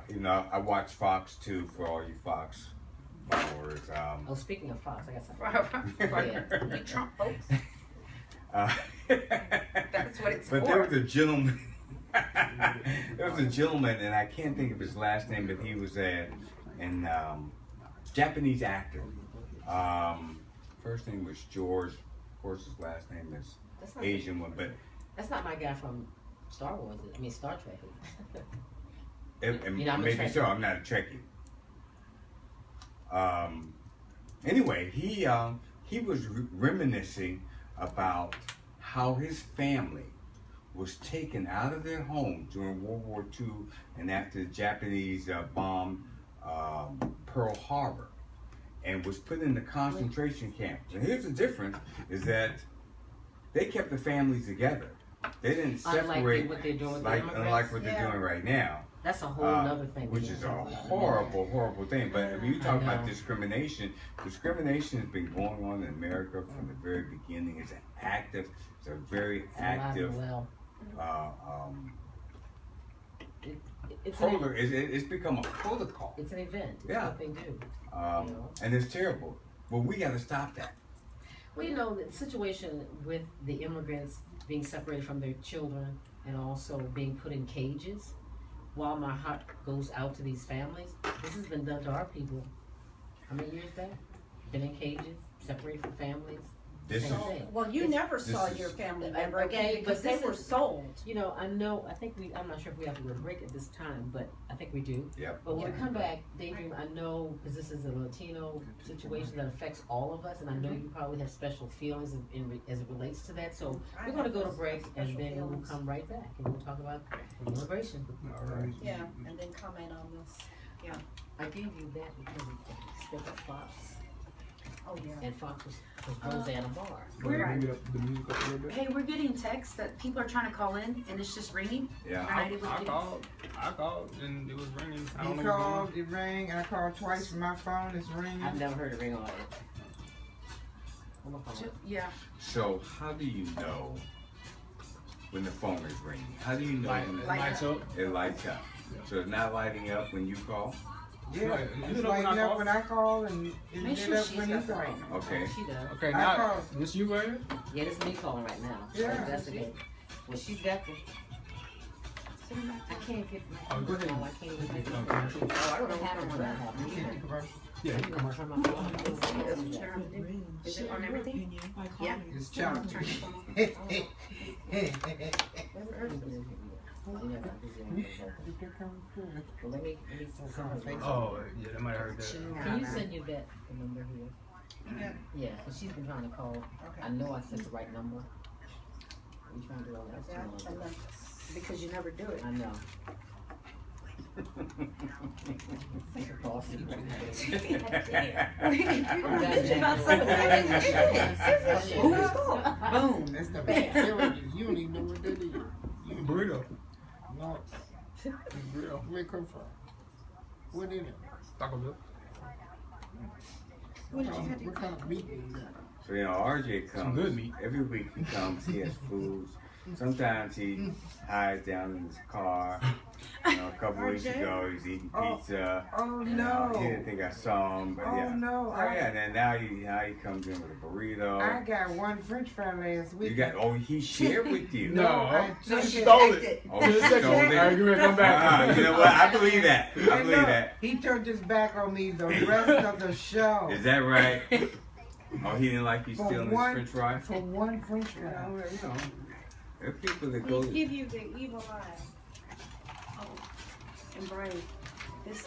you know, I watch Fox too for all you Fox followers. Oh, speaking of Fox, I got something. You Trump folks. That's what it's But for. there was a gentleman. There was a gentleman, and I can't think of his last name, but he was an Japanese actor. First name was George. Of course, his last name is That's not, Asian one, but that's not my guy from Star Wars. I mean, Star Trek. it You know, I'm a maybe Trekkie. so. I'm not a Trekkie. Anyway, he was reminiscing about how his family was taken out of their home during World War II and after the Japanese bombed Pearl Harbor and was put in the concentration camps. And here's the difference, is that they kept the families together. They didn't separate what they're doing with the like immigrants. unlike what Yeah. they're doing right now. That's a whole other thing. Which is a horrible, horrible thing. But if you talk I about know. discrimination has been going on in America from the very beginning. It's a very active Well, it's it's become a protocol. It's an event. It's Yeah. what they do. And it's terrible. Well, we got to stop that. Well, you know, the situation with the immigrants being separated from their children and also being put in cages, while my heart goes out to these families, this has been done to our people. How many years back? Been in cages, separated from families. This Same is thing. Well, you It's- never saw is- your family Okay, member again but because they this were is- sold. You know, I'm not sure if we have to go to break at this time, but I think we do. Yep. But when we Yeah. come back, Daydream, I know, because this is a Latino situation that affects all of us, and I know you probably have special feelings as it relates to that. So we're going to go to break, and then we'll come right back, and we'll talk about immigration. All right. Yeah, and then comment on this. I gave you that because it spoke of Fox, Oh, yeah. and Fox was Rosanna Barr. We're- Bring it up, the music up a little bit. Hey, we're getting texts that people are trying to call in and it's just ringing. Yeah. We're not able to I get- called, and it was ringing. I don't You know what's going on. called, it rang, I called twice from my phone, it's ringing. I've never heard it ring on it. On my phone. Yeah. So how do you know when the phone is ringing? How do you know when It Light lights up. it lights up? So it's not lighting up when you call? Yeah, Right, it's you know lighting when I up call? when I call and it Make lit sure up she's when you got the call. right number. Okay. She does. Okay, I now called. this you right? Yeah, this is me calling right now. Yeah. Investigate. Well, she's got the. I can't get my. Oh, go ahead. I can't even get it. Okay. Oh, I don't have it when that happened either. Yeah, I can turn my phone on. Is it on everything? Yeah. It's chopped. Turn your phone on. Never heard of this. Yeah, but this is- Well, let me call her. Oh, yeah, they might have heard that. Can you send your vet the number here? Yeah, so she's been trying to call. I know I sent the right number. Are you trying to do all that? Yeah, and then- Because you never do it. I know. Boom. That's the bad sandwiches. You don't even know what that is. Burrito. No. Burrito. Where it come from? What in it? Taco Bell. What did you have to What kind of meat is that? So RJ Some comes good meat. every week. He comes. He has food. Sometimes he hides down in his car. A couple weeks RJ? ago, he's eating Oh. pizza. Oh He no. didn't think I saw him, but Oh yeah. no. Oh yeah, and then now he comes in with a burrito. I got one French fry last week. You got he shared with you. No. I No, took she it. stole it. Oh, he stole All right, it. give me come back. You know what? I believe that. I And believe look, that. he turned his back on me the rest of the show. Is that right? Oh, he didn't like you For stealing his one- French fry? For one French fry. There are people that go. We give you the evil eye. And Brian,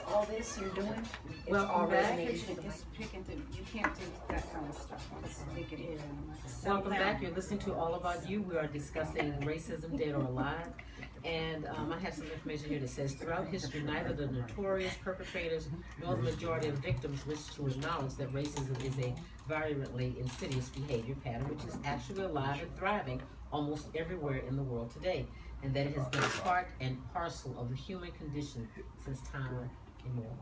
all this you're doing, it's Welcome all back. resonating. Just pick and do. You can't do that kind of stuff. Let's take it in. Welcome back. You're listening to All About You. We are discussing racism, dead or alive. And I have some information here that says throughout history, neither the notorious perpetrators nor the majority of victims wish to acknowledge that racism is a virulently insidious behavior pattern which is actually alive and thriving almost everywhere in the world today, and that it has been part and parcel of the human condition since time immemorial.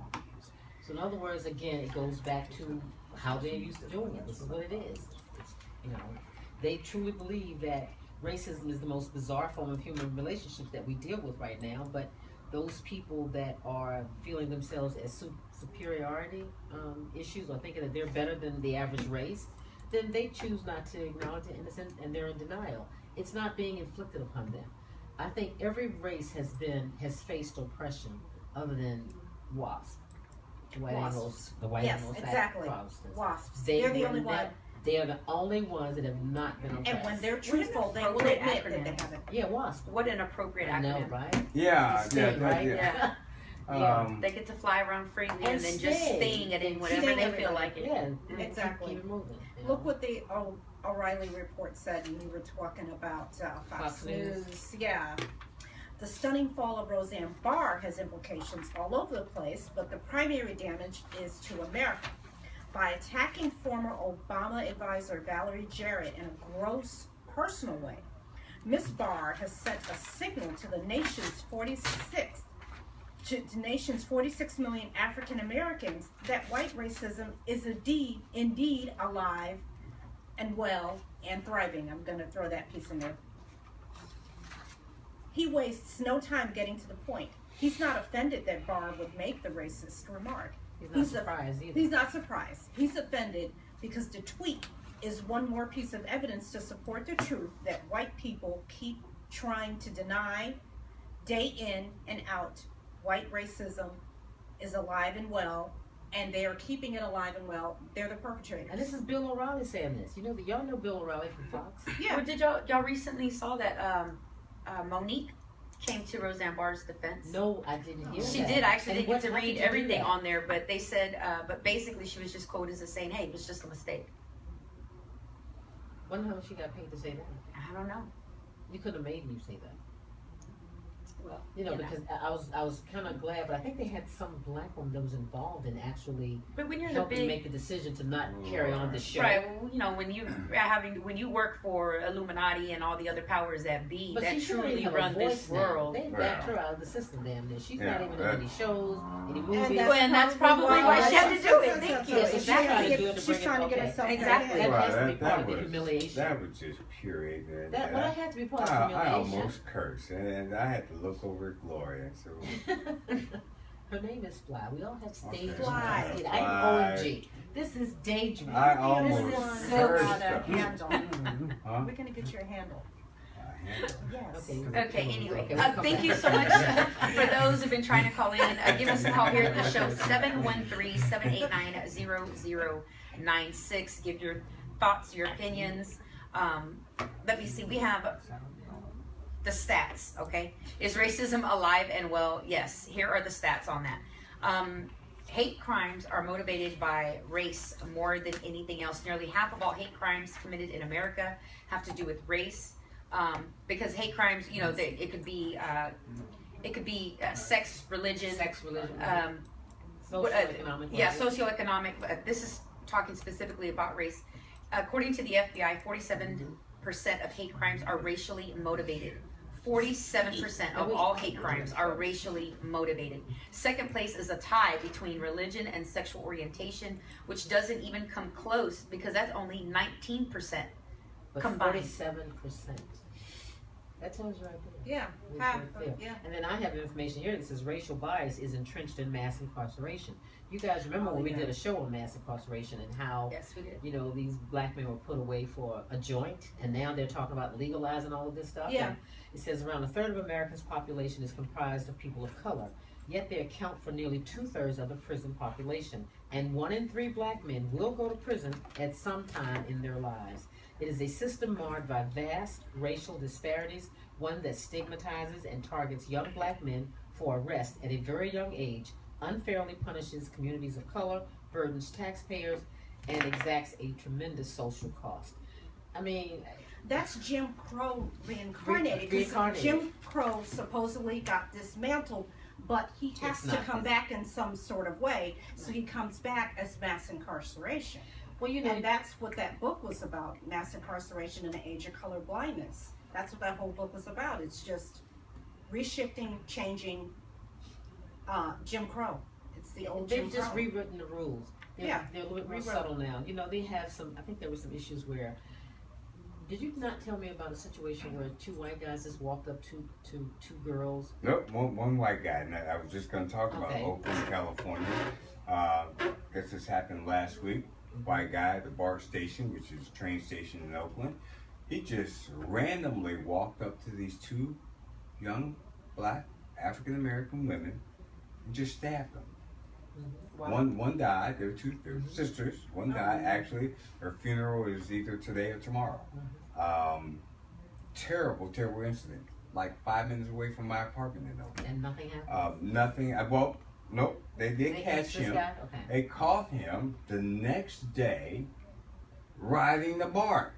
So in other words, again, it goes back to how they're used to doing it. This is what it is. They truly believe that racism is the most bizarre form of human relationships that we deal with right now, but those people that are feeling themselves as superiority issues or thinking that they're better than the average race, then they choose not to acknowledge it and they're in denial. It's not being inflicted upon them. I think every race has faced oppression other than WASP. The white Yes, Anglo-Saxon exactly. Protestants. Wasps. They They're the were only one. They are the only ones that have not been oppressed. And when they're truthful, they will appropriate admit that acronym? they haven't. Yeah, WASP. What an appropriate I know, acronym. right? Yeah, Sting, right? yeah. Yeah. They get to fly around freely and, And then just sting. sting it in whatever Sting they feel everybody. like it. Yeah, Exactly. Keep it moving. you know. Look what the O'Reilly report said, and we were talking about Fox News. Yeah. The stunning fall of Roseanne Barr has implications all over the place, but the primary damage is to America. By attacking former Obama advisor Valerie Jarrett in a gross personal way, Ms. Barr has sent a signal to the nation's 46 million African Americans that white racism is indeed alive and well and thriving. I'm going to throw that piece in there. He wastes no time getting to the point. He's not offended that Barr would make the racist remark. He's not surprised either. He's not surprised. He's offended because the tweet is one more piece of evidence to support the truth that white people keep trying to deny day in and out. White racism is alive and well, and they are keeping it alive and well. They're the perpetrators. And this is Bill O'Reilly saying this. You know, y'all know Bill O'Reilly from Fox. Yeah. Well, did y'all recently saw that Monique came to Roseanne Barr's defense? No, I didn't hear She that. did. I actually And didn't get to how did read you do everything that? on there, but they said, but basically she was just quoted as saying, hey, it was just a mistake. Wonder how much she got paid to say that. I don't know. You could have made me say that. Well, You know, because I was kind of glad, but I think they had some black woman that was involved in actually But when you're in a helping big, make the decision to not carry on the show. right? Well, you know, when you work for Illuminati and all the other powers that be But that she shouldn't truly even have run a voice this now. world. They backed her out of the system, damn near. She's not Yeah, even in any shows, any movies. And that's probably why she had to do it. Thank you. Yeah, so she's trying to Exactly. do it to She's bring it- trying to get okay. herself Exactly. That Wow, has to be part of the was, humiliation. that was just pure ignorance. That had to be part of the I humiliation. almost cursed, and I had to look over at Gloria and say, Her name is Fly. We all have stage Okay. Fly. names. Fly. I'm OG. This is Daydream. I This almost is so cursed. out of her. handle. Huh? We're gonna get your handle. Yes. Okay. Okay, anyway, Okay, we'll come thank back. you so much for those who've been trying to call in. Give us a call here at the show, 713-789-0096. Give your thoughts, your opinions. Let me see, we have the stats, okay? Is racism alive and well? Yes, here are the stats on that. Hate crimes are motivated by race more than anything else. Nearly half of all hate crimes committed in America have to do with race. Because hate crimes, you know, it could be It could be sex, religion, socioeconomic. socioeconomic. This is talking specifically about race. According to the FBI, 47% of hate crimes are racially motivated. 47% of all hate crimes are racially motivated. Second place is a tie between religion and sexual orientation, which doesn't even come close because that's only 19% combined. 47%. That tells you right there. Yeah, It's half, right there. yeah. And then I have information here that says racial bias is entrenched in mass incarceration. You guys remember when we did a show on mass incarceration and how Yes, we did. you know these black men were put away for a joint, and now they're talking about legalizing all of this stuff. Yeah. And it says around a third of America's population is comprised of people of color, yet they account for nearly 2/3 of the prison population. And 1 in 3 black men will go to prison at some time in their lives. It is a system marred by vast racial disparities, one that stigmatizes and targets young black men for arrest at a very young age, unfairly punishes communities of color, burdens taxpayers, and exacts a tremendous social cost. I mean, That's Jim Crow reincarnated. 'Cause Reincarnated. Jim Crow supposedly got dismantled, but he has It's to not come his. back in some sort of way. So he comes back as mass incarceration. well, you know, And that's what that book was about, mass incarceration in the age of color blindness. That's what that whole book was about. It's just reshifting, changing Jim Crow. It's the old Jim they've just Crow. rewritten the rules. They're, Yeah, they're a little bit more rewrote. subtle now. You know, they have some. I think there were some issues where. Did you not tell me about a situation where 2 white guys just walked up to 2 girls? Nope, one white guy. And I was just going to talk about Okay. Oakland, California. Guess this happened last week. White guy at the BART station, which is a train station in Oakland. He just randomly walked up to these 2 young black African American women and just stabbed them. Wow. One died. They were sisters. One died. Actually, her funeral is either today or tomorrow. Terrible incident. Like 5 minutes away from my apartment in Oakland. And nothing happened. Nothing. Well, nope. They did They catch this him. guy? Okay. They caught him the next day riding the BART.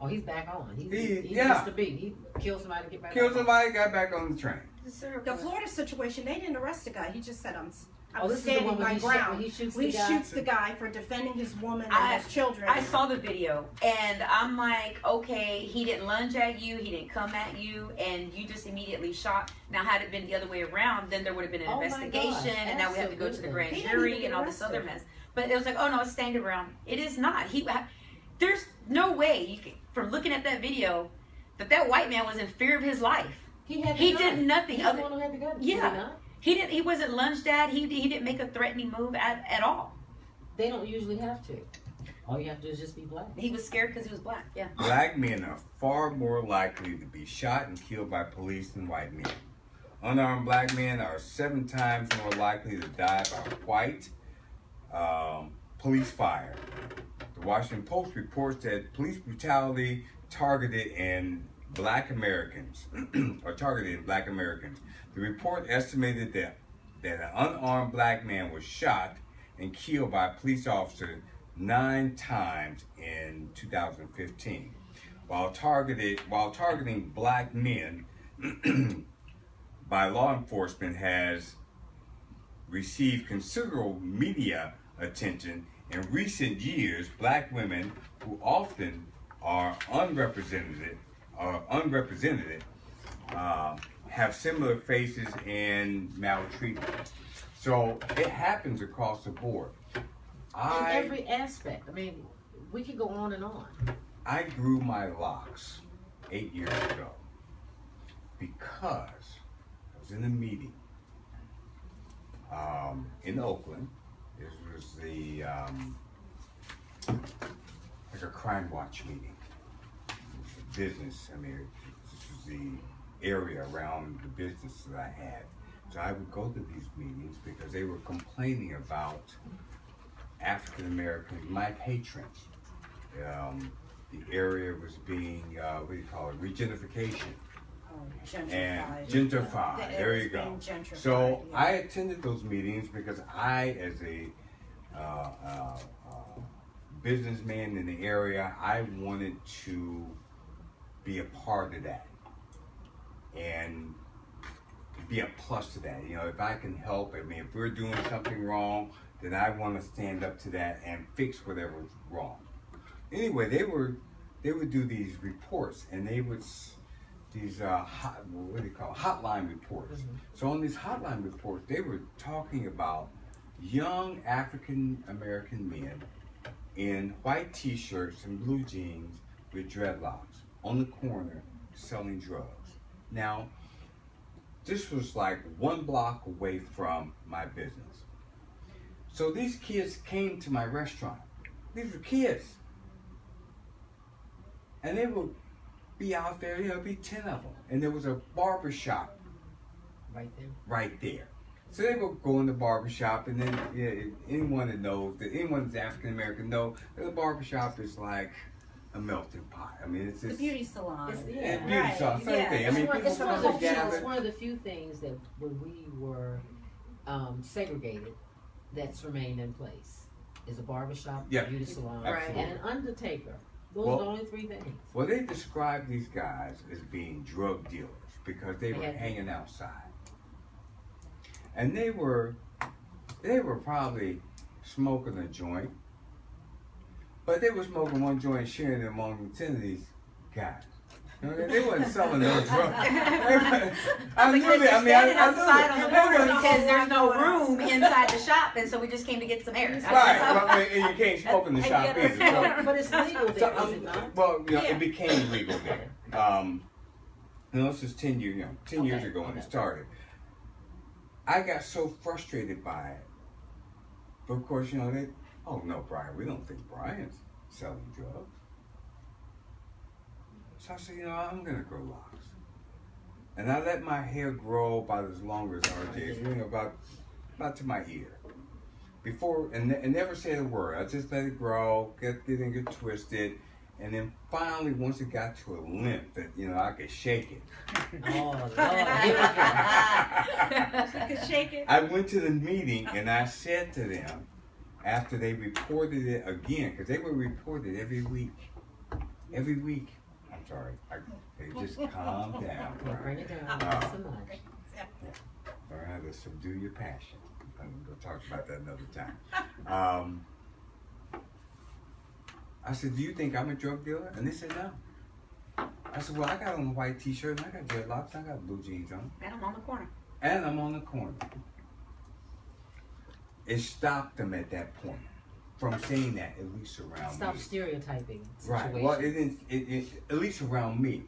Oh, he's back on. He's Yeah. Mr. B. He killed somebody to get back. Killed on. somebody, got back on the train. The Florida situation, they didn't arrest the guy. He just said, I Oh, was this is the one standing when my he ground. when he shoots He the guy. shoots the guy for defending his woman I- and his children. I saw the video and I'm like, okay, he didn't lunge at you, he didn't come at you, and you just immediately shot. Now, had it been the other way around, then there would have been an Oh my investigation, gosh, and now we have to go to the absolutely. grand He didn't jury even get and all this other arrested. mess. But it was like, oh no, it's standing around. It is not. There's no way you can, from looking at that video, that white man was in fear of his life. He had. He the did gun. nothing He's other- the one who had the gun. Yeah. Did he not? He didn't. He wasn't lunged at. He didn't make a threatening move at all. They don't usually have to. All you have to do is just be black. He was scared because he was black. Yeah. Black men are far more likely to be shot and killed by police than white men. Unarmed black men are 7 times more likely to die by white police fire. The Washington Post reports that police brutality targeted in black Americans, or targeted black Americans. The report estimated that an unarmed black man was shot and killed by a police officer 9 times in 2015. While targeting black men by law enforcement has received considerable media attention in recent years, black women who often are unrepresented have similar faces and maltreatment. So it happens across the board. In every aspect. I mean, we could go on and on. I grew my locks 8 years ago because I was in a meeting in Oakland. This was the like a crime watch meeting. It was a business. I mean, this was the area around the business that I had. So I would go to these meetings because they were complaining about African Americans, my patrons. The area was being, what do you call it, regentrification Gentrified. and gentrified. The There area's you go. being gentrified, So yeah. I attended those meetings because I, as a businessman in the area, I wanted to be a part of that. And be a plus to that. You know, if I can help, I mean, if we're doing something wrong, then I want to stand up to that and fix whatever's wrong. Anyway, they would do these reports, and they would these what do you call it? Hotline reports. So on these hotline reports, they were talking about young African American men in white T-shirts and blue jeans with dreadlocks on the corner selling drugs. Now, this was like 1 block away from my business. So these kids came to my restaurant. These were kids. And they would be out there, you know, be 10 of them. And there was a barber shop right there. So they would go in the barber shop, and then anyone that knows, that anyone that's African American knows that the barber shop is like a melting pot. I mean, it's The just beauty salon. beauty salon, same Yeah. thing. I mean, people It's come one of the few- together. it's one of the few things that when we were segregated that's remained in place is a barbershop, Yeah. beauty salon, Absolutely. and an undertaker. Those Well- are the only 3 things. Well, they described these guys as being drug dealers because they were had- hanging outside. And they were probably smoking a joint, but they were smoking one joint and sharing it among 10 of these guys. You know, they wasn't selling no drugs. I knew Because that. I they're mean, I standing outside on knew the that. corner They wasn't- because there's no room inside the shop, and so we just came to get some air. Right, but, and you can't smoke in the I shop get either. it. So, But it's legal So, there, is it not? well, you know, Yeah. it became legal there. You know, this is 10 years, 10 years Okay, ago when it okay. started. I got so frustrated by it. But of course, you know, oh no, Brian, we don't think Brian's selling drugs. So I said, you know, I'm gonna grow locks. And I let my hair grow about as long as RJ's, you know, about to my ear. Before, and never said a word. I just let it grow, didn't get twisted. And then finally, once it got to a limp that, you know, I could shake it. Oh, Lord. Here we go. You could shake it. I went to the meeting and I said to them, after they reported it again, because they were reported every week. Every week. I'm sorry. They just calm down. Bring it down. Uh, Not so much. Learn how to subdue your passion. I'm going to talk about that another time. I said, do you think I'm a drug dealer? And they said, no. I said, well, I got on a white t-shirt and I got dreadlocks, I got blue jeans on. And I'm on the corner. And I'm on the corner. It stopped them at that point from saying that, at least around Stop me. stereotyping Right. situation. Well, it didn't, at least around me.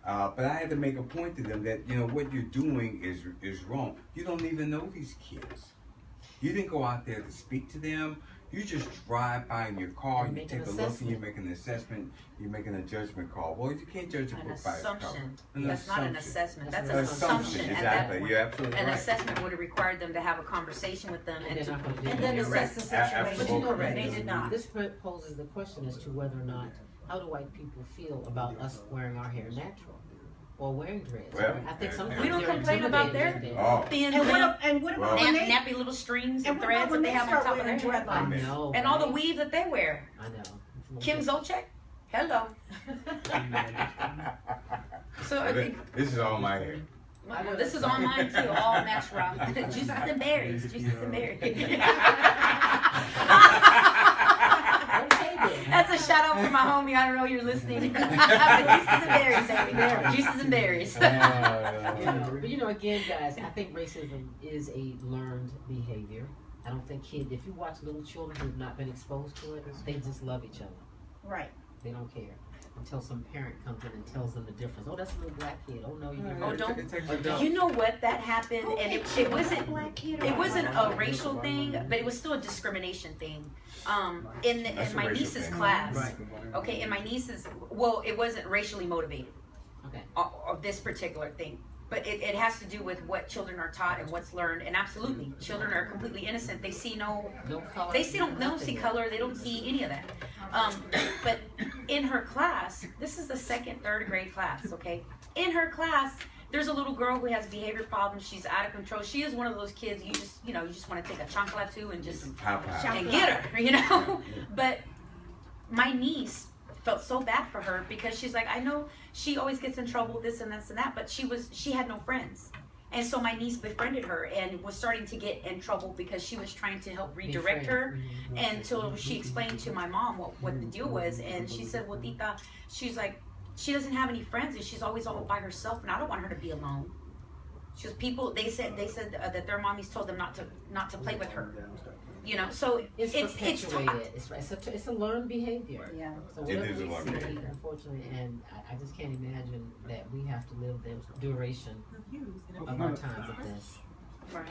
But I had to make a point to them that, you know, what you're doing is wrong. You don't even know these kids. You didn't go out there to speak to them. You just drive by in your car, And you make take an a look, and you assessment. make an assessment, you're making a judgment call. Well, you can't judge a An book by its cover. assumption. An That's not an assumption. assessment. That's An an assumption at that exactly. point. You're absolutely An right. assessment would have required them to have a conversation with them And and they're to not gonna do And that. then You're assess the right. situation. But you know, Absolutely. They did not. this poses the question as to whether or not, how do white people feel about us wearing our hair natural or wearing dreads? Well, I think sometimes We don't they're complain about intimidated their- Oh, thin, And limp, what about Well- when they nappy little strings and what about threads when that they have on start top of their wearing hair. I dreadlocks? know. And all the right? weave that they wear. I know. It's a little Kim bit- Zolchek, hello. So I think this is all my hair. well, this is on mine too, all natural. Juices and berries, juices and berries. Okay, then. That's a shout out for my homie. I don't know if you're listening. But juices and berries, baby. Juices and berries. But you know, again, guys, I think racism is a learned behavior. I don't think if you watch little children who've not been exposed to it, they just love each other. right. They don't care until some parent comes in and tells them the difference. Oh, that's a little black kid. Oh no, you Oh, don't- It takes a You know what? That happened, and it wasn't a racial thing, but it was still a discrimination thing. In That's a my racial niece's thing. class. Right. Okay, in my niece's, well, it wasn't racially motivated. Okay. Or this particular thing. But it has to do with what children are taught and what's learned. And absolutely, children are completely innocent. They see no color. they don't see color. They don't see any of that. But in her class, this is the third grade class. Okay, in her class, there's a little girl who has behavior problems. She's out of control. She is one of those kids you just want to take a chancla to and just Pow, pow. and get her, But my niece felt so bad for her because she's like, I know she always gets in trouble, this and this and that, but she had no friends. And so my niece befriended her and was starting to get in trouble because she was trying to help redirect her. And so she explained to my mom what the deal was. And she said, well, Tita, she's like, she doesn't have any friends and she's always all by herself and I don't want her to be alone. She was they said that their mommies told them not to play with her. You know, so It's it's perpetuated. It's a learned behavior. Yeah. So It whatever is a we learned see, behavior. unfortunately, and I just can't imagine that we have to live the duration of our time with this. Right.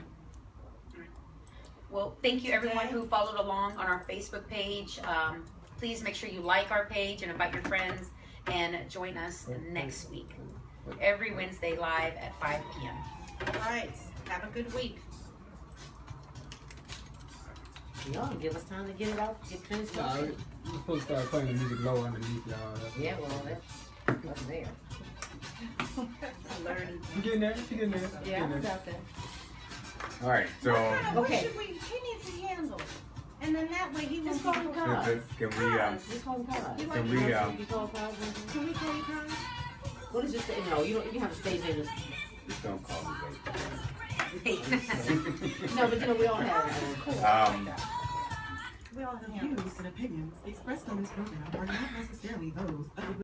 Well, thank you everyone who followed along on our Facebook page. Please make sure you like our page and invite your friends and join us next week. Every Wednesday live at 5 p.m. All right. Have a good week. Y'all give us time to get it out, get finished. Nah, we're supposed to start playing the music low underneath y'all. Yeah, well, that's there. Learning. She getting there. She getting there. She Yeah, I getting there. got that. All right, so What Okay. should he needs a handle. And then that way he Just won't call him be. Cos. can we Just call him Cos. You can like we You call Cos? Can we call you Cos? What is this? No, you don't. You can have a stage name. just don't call me No, but you know we all have. late. We all have Views and opinions expressed on this program are not necessarily those of the